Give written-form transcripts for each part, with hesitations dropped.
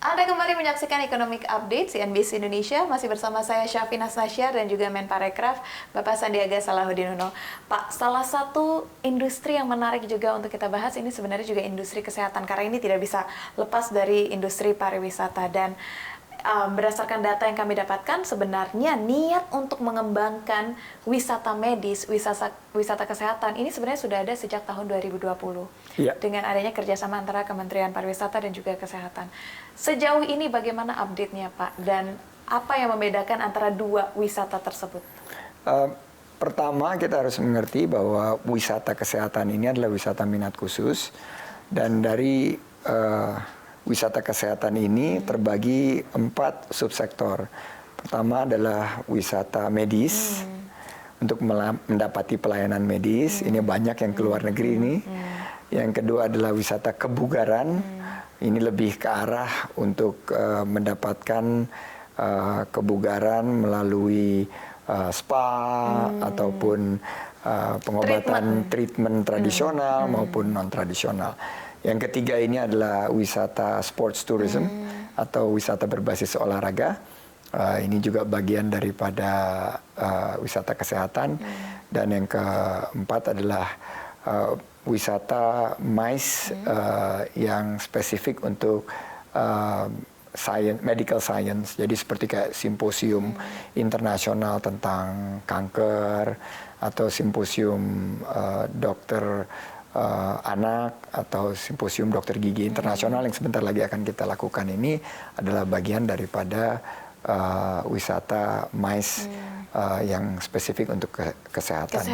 Anda kembali menyaksikan Economic Update CNBC Indonesia, masih bersama saya Syafin Nasyar dan juga Menparekraf Bapak Sandiaga Salahuddin Uno. Pak, salah satu industri yang menarik juga untuk kita bahas ini sebenarnya juga industri kesehatan, karena ini tidak bisa lepas dari industri pariwisata. Dan berdasarkan data yang kami dapatkan, sebenarnya niat untuk mengembangkan wisata medis, wisata kesehatan ini sebenarnya sudah ada sejak tahun 2020 dengan adanya kerjasama antara Kementerian Pariwisata dan juga Kesehatan. Sejauh ini bagaimana update-nya, Pak? Dan apa yang membedakan antara dua wisata tersebut? Pertama, kita harus mengerti bahwa wisata kesehatan ini adalah wisata minat khusus, dan dari wisata kesehatan ini terbagi 4 subsektor. Pertama adalah wisata medis, untuk mendapati pelayanan medis. Ini banyak yang ke luar negeri ini. Yang kedua adalah wisata kebugaran. Ini lebih ke arah untuk mendapatkan kebugaran melalui spa ataupun pengobatan treatment tradisional maupun non-tradisional. Yang ketiga ini adalah wisata sports tourism atau wisata berbasis olahraga. Ini juga bagian daripada wisata kesehatan. Dan yang keempat adalah wisata MICE yang spesifik untuk medical science. Jadi seperti kayak simposium internasional tentang kanker atau simposium dokter anak atau simposium dokter gigi internasional yang sebentar lagi akan kita lakukan. Ini adalah bagian daripada wisata MICE yang spesifik untuk kesehatan.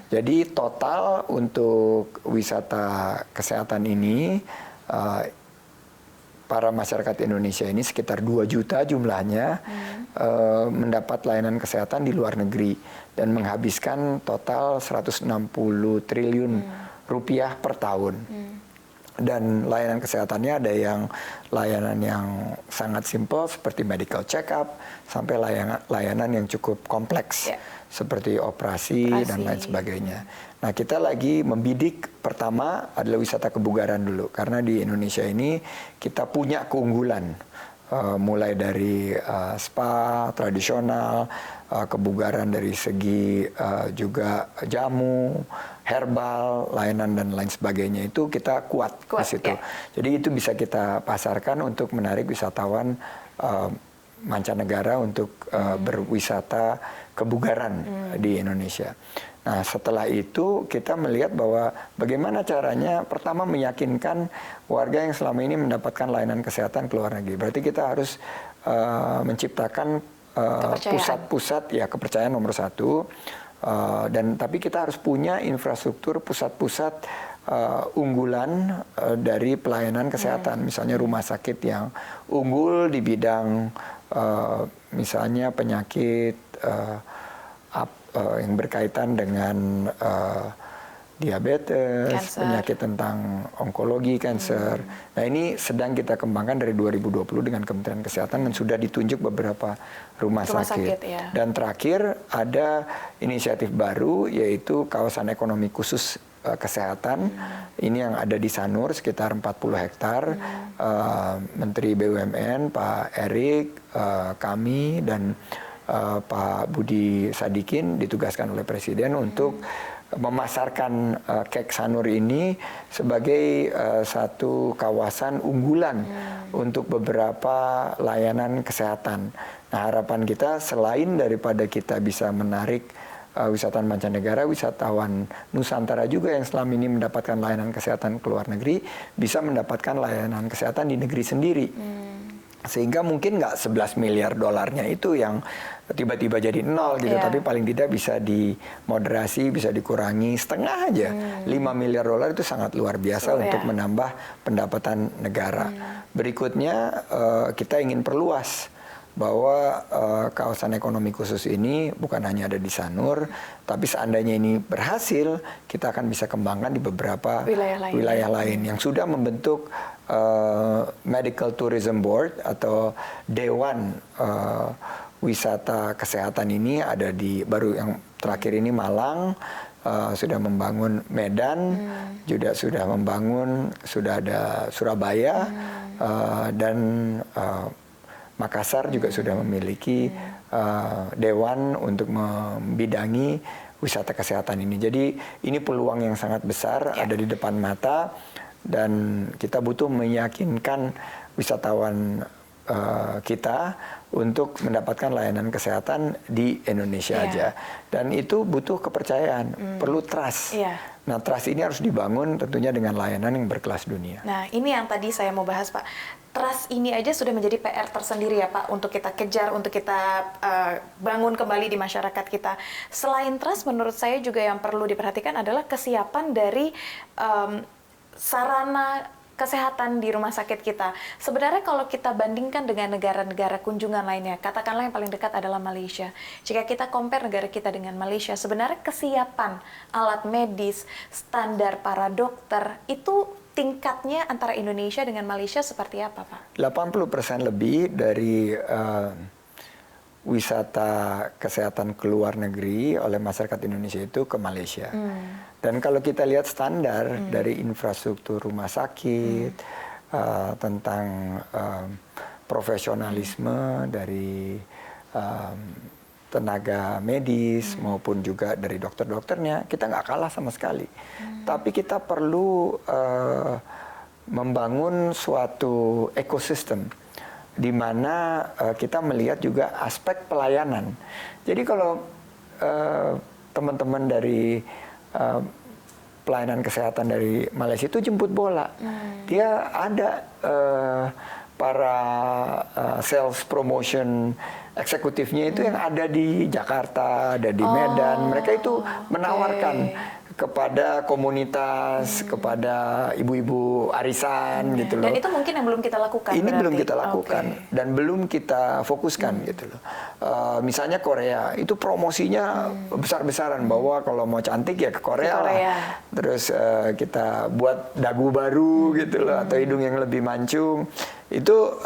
Jadi total untuk wisata kesehatan ini para masyarakat Indonesia ini sekitar 2 juta jumlahnya mendapat layanan kesehatan di luar negeri dan menghabiskan total 160 triliun rupiah per tahun. Dan layanan kesehatannya ada yang layanan yang sangat simpel seperti medical check-up sampai layanan yang cukup kompleks seperti operasi dan lain sebagainya. Nah, kita lagi membidik pertama adalah wisata kebugaran dulu, karena di Indonesia ini kita punya keunggulan mulai dari spa tradisional, kebugaran dari segi juga jamu, herbal, layanan dan lain sebagainya, itu kita kuat di situ. Jadi itu bisa kita pasarkan untuk menarik wisatawan mancanegara untuk berwisata kebugaran di Indonesia. Nah, setelah itu kita melihat bahwa bagaimana caranya pertama meyakinkan warga yang selama ini mendapatkan layanan kesehatan ke luar negeri. Berarti kita harus menciptakan pusat-pusat kepercayaan nomor 1. Dan tapi kita harus punya infrastruktur pusat-pusat unggulan dari pelayanan kesehatan. Misalnya rumah sakit yang unggul di bidang misalnya penyakit yang berkaitan dengan diabetes, penyakit tentang onkologi, kanker. Nah, ini sedang kita kembangkan dari 2020 dengan Kementerian Kesehatan dan sudah ditunjuk beberapa rumah sakit. Dan terakhir ada inisiatif baru yaitu kawasan ekonomi khusus kesehatan. Ini yang ada di Sanur sekitar 40 hektar. Menteri BUMN Pak Erik, kami dan Pak Budi Sadikin ditugaskan oleh Presiden untuk memasarkan Kek Sanur ini sebagai satu kawasan unggulan untuk beberapa layanan kesehatan. Nah, harapan kita selain daripada kita bisa menarik wisatawan mancanegara, wisatawan Nusantara juga yang selama ini mendapatkan layanan kesehatan ke luar negeri bisa mendapatkan layanan kesehatan di negeri sendiri. Sehingga mungkin nggak 11 miliar dolarnya itu yang tiba-tiba jadi 0 gitu, tapi paling tidak bisa dimoderasi, bisa dikurangi setengah aja. 5 miliar dolar itu sangat luar biasa untuk menambah pendapatan negara. Berikutnya kita ingin perluas bahwa kawasan ekonomi khusus ini bukan hanya ada di Sanur, tapi seandainya ini berhasil, kita akan bisa kembangkan di beberapa wilayah lain yang sudah membentuk Medical Tourism Board atau Dewan Wisata Kesehatan. Ini ada di baru yang terakhir ini Malang, sudah membangun Medan, juga sudah membangun, sudah ada Surabaya, dan Makassar juga sudah memiliki dewan untuk membidangi wisata kesehatan ini. Jadi ini peluang yang sangat besar ada di depan mata, dan kita butuh meyakinkan wisatawan kita untuk mendapatkan layanan kesehatan di Indonesia aja. Dan itu butuh kepercayaan, perlu trust. Nah, trust ini harus dibangun tentunya dengan layanan yang berkelas dunia. Nah, ini yang tadi saya mau bahas, Pak. Trust ini aja sudah menjadi PR tersendiri ya, Pak, untuk kita kejar, untuk kita bangun kembali di masyarakat kita. Selain trust, menurut saya juga yang perlu diperhatikan adalah kesiapan dari sarana kesehatan di rumah sakit kita. Sebenarnya kalau kita bandingkan dengan negara-negara kunjungan lainnya, katakanlah yang paling dekat adalah Malaysia. Jika kita compare negara kita dengan Malaysia, sebenarnya kesiapan alat medis, standar para dokter, itu tingkatnya antara Indonesia dengan Malaysia seperti apa, Pak? 80% lebih dari wisata kesehatan ke luar negeri oleh masyarakat Indonesia itu ke Malaysia. Dan kalau kita lihat standar dari infrastruktur rumah sakit, tentang profesionalisme dari tenaga medis maupun juga dari dokter-dokternya, kita nggak kalah sama sekali. Tapi kita perlu membangun suatu ekosistem di mana kita melihat juga aspek pelayanan. Jadi kalau teman-teman dari pelayanan kesehatan dari Malaysia itu jemput bola, dia ada para sales promotion eksekutifnya itu yang ada di Jakarta, ada di Medan. Mereka itu menawarkan kepada komunitas, kepada ibu-ibu arisan gitu loh. Dan itu mungkin yang belum kita lakukan. Ini berarti belum kita lakukan dan belum kita fokuskan gitu loh. Misalnya Korea itu promosinya besar-besaran bahwa kalau mau cantik ya ke Korea. Lah. Terus kita buat dagu baru gitu loh, atau hidung yang lebih mancung. Itu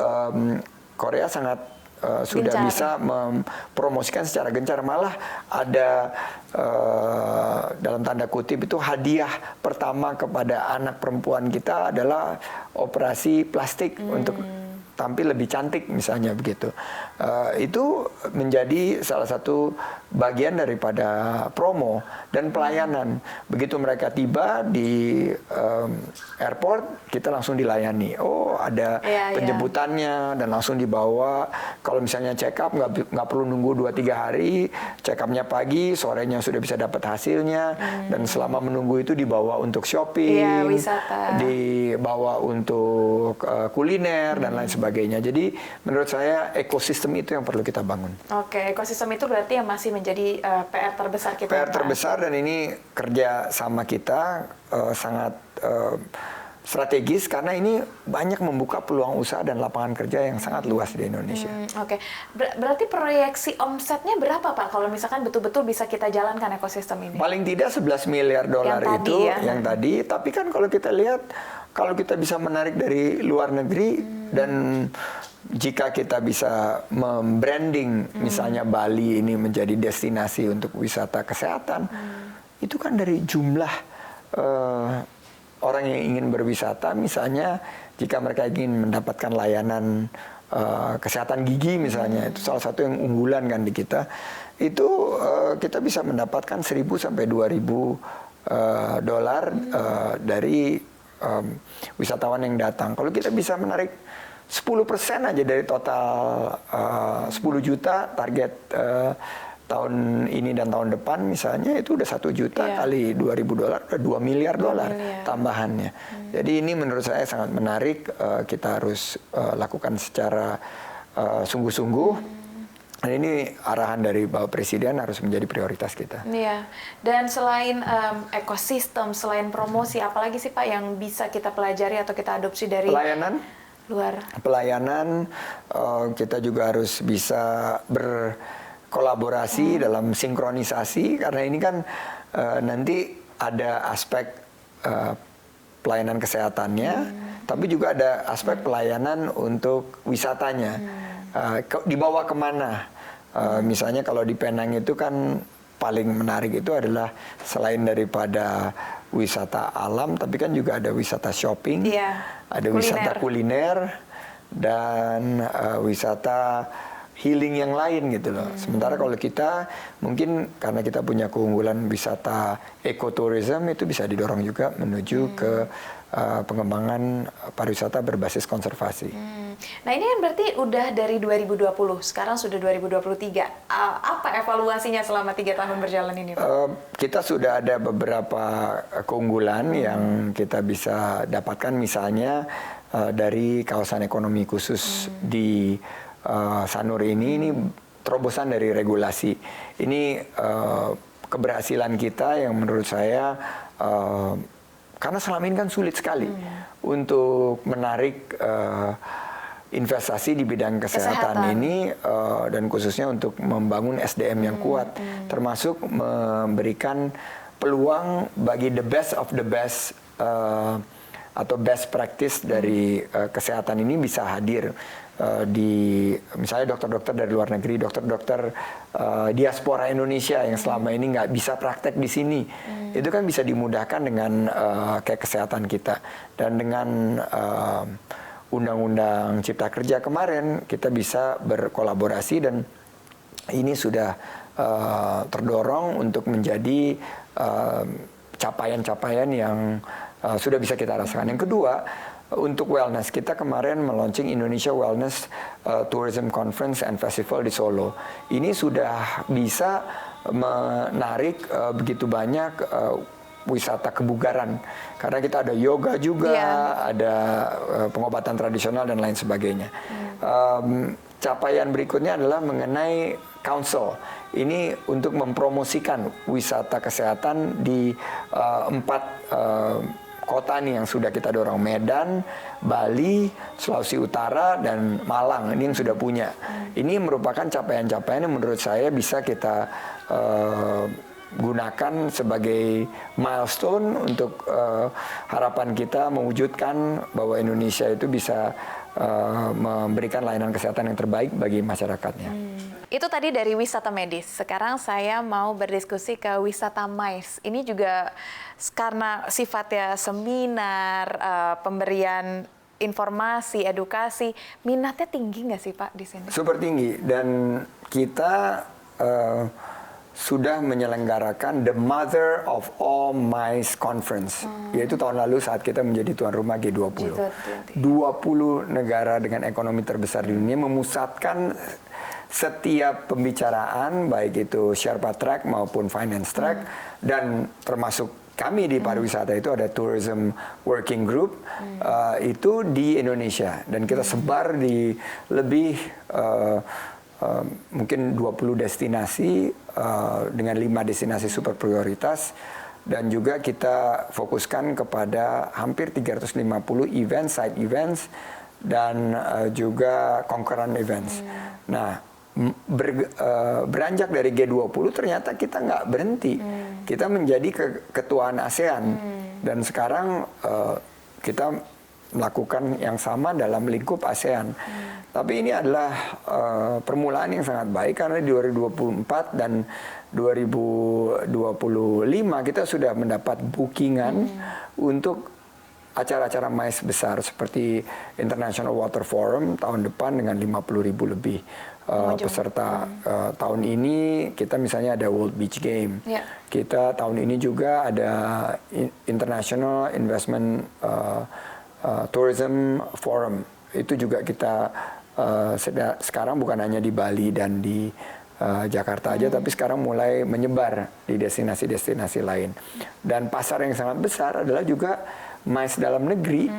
Korea sangat sudah bisa mempromosikan secara gencar, malah ada dalam tanda kutip itu hadiah pertama kepada anak perempuan kita adalah operasi plastik untuk tampil lebih cantik misalnya begitu. Itu menjadi salah satu bagian daripada promo dan pelayanan. Begitu mereka tiba di airport, kita langsung dilayani. Oh, ada penjemputannya dan langsung dibawa. Kalau misalnya check up nggak perlu nunggu 2-3 hari, check upnya pagi, sorenya sudah bisa dapat hasilnya, dan selama menunggu itu dibawa untuk shopping, wisata, dibawa untuk kuliner dan lain sebagainya. Jadi menurut saya ekosistem itu yang perlu kita bangun. Oke, ekosistem itu berarti yang masih menjadi PR terbesar kita. PR terbesar, dan ini kerja sama kita sangat strategis karena ini banyak membuka peluang usaha dan lapangan kerja yang sangat luas di Indonesia. Oke. Berarti proyeksi omsetnya berapa, Pak, kalau misalkan betul-betul bisa kita jalankan ekosistem ini? Paling tidak 11 miliar dolar itu yang tadi. Tapi kan kalau kita lihat, kalau kita bisa menarik dari luar negeri dan jika kita bisa membranding misalnya Bali ini menjadi destinasi untuk wisata kesehatan, itu kan dari jumlah orang yang ingin berwisata, misalnya jika mereka ingin mendapatkan layanan kesehatan gigi misalnya, itu salah satu yang unggulan kan di kita, itu kita bisa mendapatkan 1.000 sampai 2.000 dolar dari wisatawan yang datang. Kalau kita bisa menarik 10% aja dari total 10 juta target tahun ini dan tahun depan misalnya, itu udah 1 juta kali 2.000 dolar, udah 2 miliar dolar tambahannya. Jadi ini menurut saya sangat menarik, kita harus lakukan secara sungguh-sungguh. Dan ini arahan dari Bapak Presiden harus menjadi prioritas kita. Iya. Dan selain ekosistem, selain promosi, apalagi sih Pak yang bisa kita pelajari atau kita adopsi dari pelayanan? Luar. Pelayanan, kita juga harus bisa berkolaborasi dalam sinkronisasi, karena ini kan nanti ada aspek pelayanan kesehatannya, tapi juga ada aspek pelayanan untuk wisatanya. Dibawa kemana? Misalnya kalau di Penang itu kan paling menarik itu adalah selain daripada wisata alam, tapi kan juga ada wisata shopping, ada wisata kuliner, dan wisata healing yang lain gitu loh. Sementara kalau kita mungkin karena kita punya keunggulan wisata ekotourism itu bisa didorong juga menuju ke pengembangan pariwisata berbasis konservasi. Nah ini kan berarti udah dari 2020, sekarang sudah 2023. Apa evaluasinya selama 3 tahun berjalan ini, Pak? Kita sudah ada beberapa keunggulan yang kita bisa dapatkan, misalnya dari kawasan ekonomi khusus di Sanur ini terobosan dari regulasi. Ini keberhasilan kita yang menurut saya karena selama ini kan sulit sekali untuk menarik investasi di bidang kesehatan ini dan khususnya untuk membangun SDM yang kuat, termasuk memberikan peluang bagi the best of the best atau best practice dari kesehatan ini bisa hadir di misalnya dokter-dokter dari luar negeri, dokter-dokter diaspora Indonesia yang selama ini nggak bisa praktek di sini, itu kan bisa dimudahkan dengan kayak kesehatan kita. Dan dengan Undang-Undang Cipta Kerja kemarin kita bisa berkolaborasi dan ini sudah terdorong untuk menjadi capaian-capaian yang sudah bisa kita rasakan. Yang kedua, untuk wellness, kita kemarin meluncing Indonesia Wellness Tourism Conference and Festival di Solo. Ini sudah bisa menarik begitu banyak wisata kebugaran. Karena kita ada yoga juga, ada pengobatan tradisional dan lain sebagainya. Capaian berikutnya adalah mengenai council. Ini untuk mempromosikan wisata kesehatan di 4 kota nih yang sudah kita dorong, Medan, Bali, Sulawesi Utara, dan Malang. Ini yang sudah punya. Ini merupakan capaian-capaian yang menurut saya bisa kita gunakan sebagai milestone untuk harapan kita mewujudkan bahwa Indonesia itu bisa memberikan layanan kesehatan yang terbaik bagi masyarakatnya. Itu tadi dari wisata medis. Sekarang saya mau berdiskusi ke wisata MICE. Ini juga karena sifatnya seminar, pemberian informasi, edukasi, minatnya tinggi nggak sih Pak di sini? Super tinggi, dan kita sudah menyelenggarakan the mother of all MICE conference, yaitu tahun lalu saat kita menjadi tuan rumah G20. 20 negara dengan ekonomi terbesar di dunia memusatkan setiap pembicaraan, baik itu Sherpa Track maupun Finance Track, dan termasuk kami di pariwisata itu ada Tourism Working Group, itu di Indonesia. Dan kita sebar di lebih mungkin 20 destinasi dengan 5 destinasi super prioritas, dan juga kita fokuskan kepada hampir 350 event, side events, dan juga concurrent events. Nah, beranjak dari G20 ternyata kita nggak berhenti. Kita menjadi ketuaan ASEAN, dan sekarang kita melakukan yang sama dalam lingkup ASEAN. Tapi ini adalah permulaan yang sangat baik, karena di 2024 dan 2025 kita sudah mendapat bookingan untuk acara-acara MICE besar seperti International Water Forum tahun depan dengan 50.000 lebih peserta. Tahun ini kita misalnya ada World Beach Game. Kita tahun ini juga ada International Investment Tourism Forum. Itu juga kita sekarang bukan hanya di Bali dan di Jakarta aja, tapi sekarang mulai menyebar di destinasi-destinasi lain. Dan pasar yang sangat besar adalah juga MICE dalam negeri.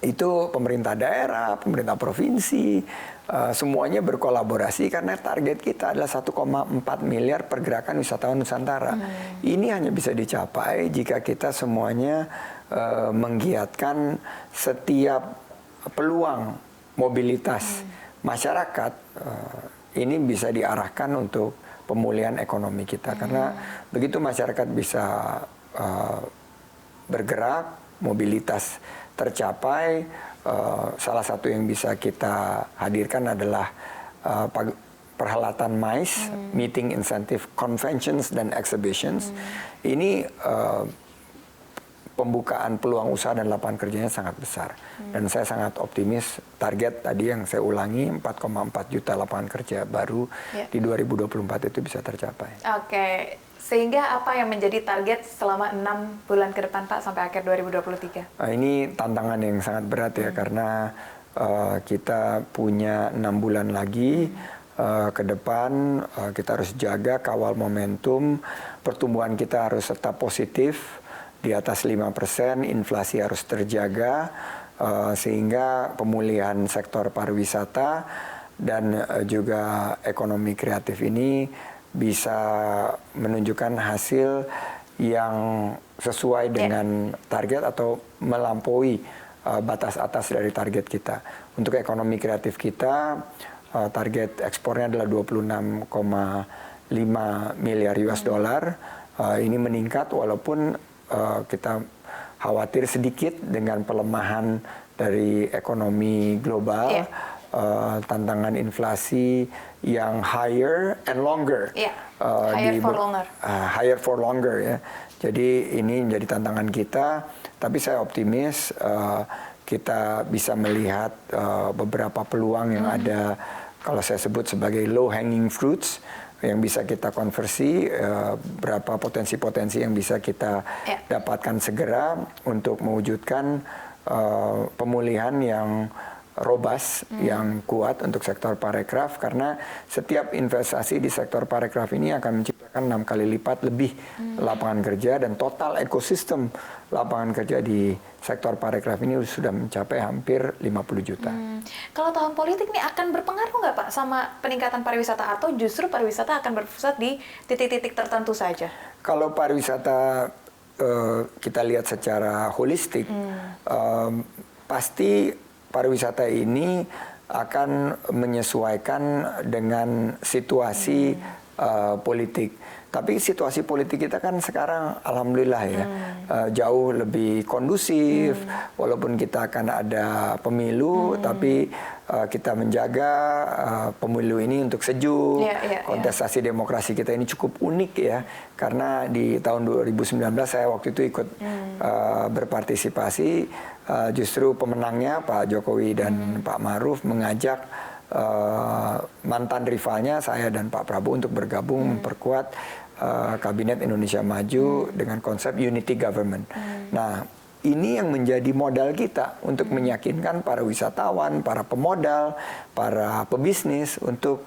Itu pemerintah daerah, pemerintah provinsi, semuanya berkolaborasi karena target kita adalah 1,4 miliar pergerakan wisatawan Nusantara. Ini hanya bisa dicapai jika kita semuanya menggiatkan setiap peluang mobilitas masyarakat, ini bisa diarahkan untuk pemulihan ekonomi kita. Karena begitu masyarakat bisa bergerak, mobilitas tercapai, salah satu yang bisa kita hadirkan adalah perhelatan MICE, Meeting Incentive Conventions dan Exhibitions, ini pembukaan peluang usaha dan lapangan kerjanya sangat besar. Dan saya sangat optimis target tadi yang saya ulangi 4,4 juta lapangan kerja baru di 2024 itu bisa tercapai. Oke, sehingga apa yang menjadi target selama 6 bulan ke depan Pak sampai akhir 2023? Ini tantangan yang sangat berat ya karena kita punya 6 bulan lagi ke depan, kita harus jaga kawal momentum, pertumbuhan kita harus tetap positif di atas 5%, inflasi harus terjaga sehingga pemulihan sektor pariwisata dan juga ekonomi kreatif ini bisa menunjukkan hasil yang sesuai dengan target atau melampaui batas atas dari target kita. Untuk ekonomi kreatif kita, target ekspornya adalah 26,5 miliar US dollar. Ini meningkat walaupun kita khawatir sedikit dengan pelemahan dari ekonomi global, tantangan inflasi yang higher and longer. Higher for longer ya. Jadi ini menjadi tantangan kita, tapi saya optimis kita bisa melihat beberapa peluang yang ada, kalau saya sebut sebagai low hanging fruits, yang bisa kita konversi, berapa potensi-potensi yang bisa kita dapatkan segera untuk mewujudkan pemulihan yang robust, yang kuat untuk sektor parekraf, karena setiap investasi di sektor parekraf ini akan menciptakan 6 kali lipat lebih lapangan kerja, dan total ekosistem lapangan kerja di sektor parekraf ini sudah mencapai hampir 50 juta. Kalau tahun politik ini akan berpengaruh nggak Pak sama peningkatan pariwisata, atau justru pariwisata akan berpusat di titik-titik tertentu saja? Kalau pariwisata kita lihat secara holistik, pasti pariwisata ini akan menyesuaikan dengan situasi politik. Tapi situasi politik kita kan sekarang alhamdulillah ya jauh lebih kondusif, walaupun kita akan ada pemilu, tapi kita menjaga pemilu ini untuk sejuk. Kontestasi demokrasi kita ini cukup unik ya, karena di tahun 2019 saya waktu itu ikut berpartisipasi, justru pemenangnya Pak Jokowi dan Pak Ma'ruf mengajak mantan rivalnya saya dan Pak Prabowo untuk bergabung memperkuat Kabinet Indonesia Maju dengan konsep unity government. Nah, ini yang menjadi modal kita untuk meyakinkan para wisatawan, para pemodal, para pebisnis untuk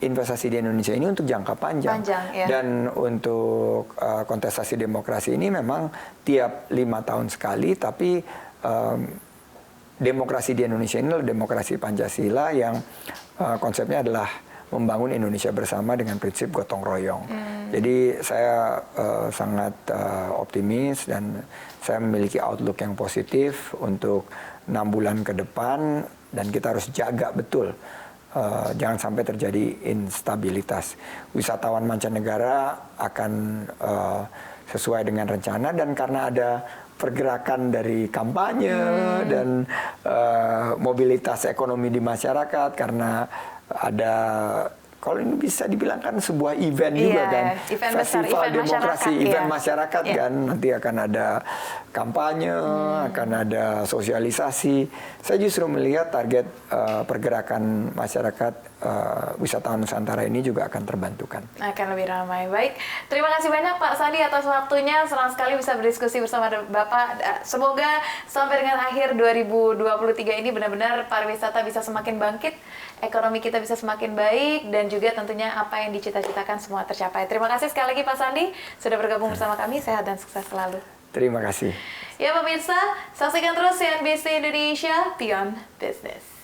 investasi di Indonesia ini untuk jangka panjang. Dan untuk kontestasi demokrasi ini memang tiap 5 tahun sekali, tapi demokrasi di Indonesia ini adalah demokrasi Pancasila yang konsepnya adalah membangun Indonesia bersama dengan prinsip gotong royong. Jadi saya sangat optimis dan saya memiliki outlook yang positif untuk 6 bulan ke depan, dan kita harus jaga betul jangan sampai terjadi instabilitas. Wisatawan mancanegara akan sesuai dengan rencana, dan karena ada pergerakan dari kampanye dan mobilitas ekonomi di masyarakat, karena ada, kalau ini bisa dibilang kan sebuah event juga kan, event festival besar, demokrasi, event masyarakat kan, nanti akan ada kampanye, akan ada sosialisasi. Saya justru melihat target pergerakan masyarakat wisatawan Nusantara ini juga akan terbantukan. Akan lebih ramai. Baik, terima kasih banyak Pak Sandi atas waktunya. Senang sekali bisa berdiskusi bersama Bapak. Semoga sampai dengan akhir 2023 ini benar-benar pariwisata bisa semakin bangkit, ekonomi kita bisa semakin baik, dan juga tentunya apa yang dicita-citakan semua tercapai. Terima kasih sekali lagi Pak Sandi sudah bergabung bersama kami. Sehat dan sukses selalu. Terima kasih. Ya pemirsa, saksikan terus CNBC Indonesia Beyond Business.